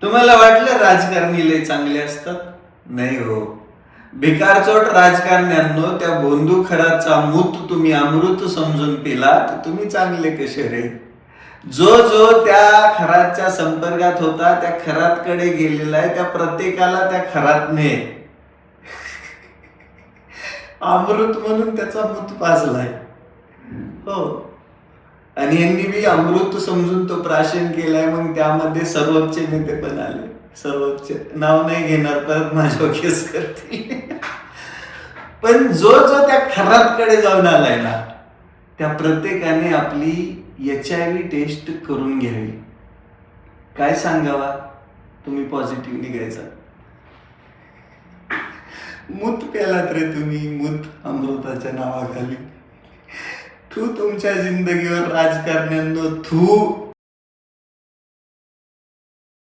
तुम्हाला वाटलं राजकारणी लय चांगले असतात? नाही हो. भिकारचोट राजकारण्यांनो, त्या बोंदू खराचा मूत तुम्ही अमृत समजून पिला तर तुम्ही चांगले कसे रे? जो जो त्या खराच्या संपर्कात होता त्या खरातकडे गेलेला आहे, त्या प्रत्येकाला त्या खरातने अमृत म्हणून त्याचा मूत पाजलाय. हो. आणि यांनी बी अमृत समजून तो प्राशन केलाय. मग त्यामध्ये सर्वोच्च नेते पण आले. सर्वोच्च नाव नाही घेणार, परत माझ्यावर केस करतील. पण जो जो त्या खरातकडे जाऊन आलाय ना, त्या प्रत्येकाने आपली HIV टेस्ट करून घ्यावी. काय सांगावा तुम्ही पॉझिटिव्ह निघायचा? मूत प्यालात रे तुम्ही, मूत अमृताच्या नावाखाली. थू तुमच्या जिंदगीवर राजकारण्यांनो, थू.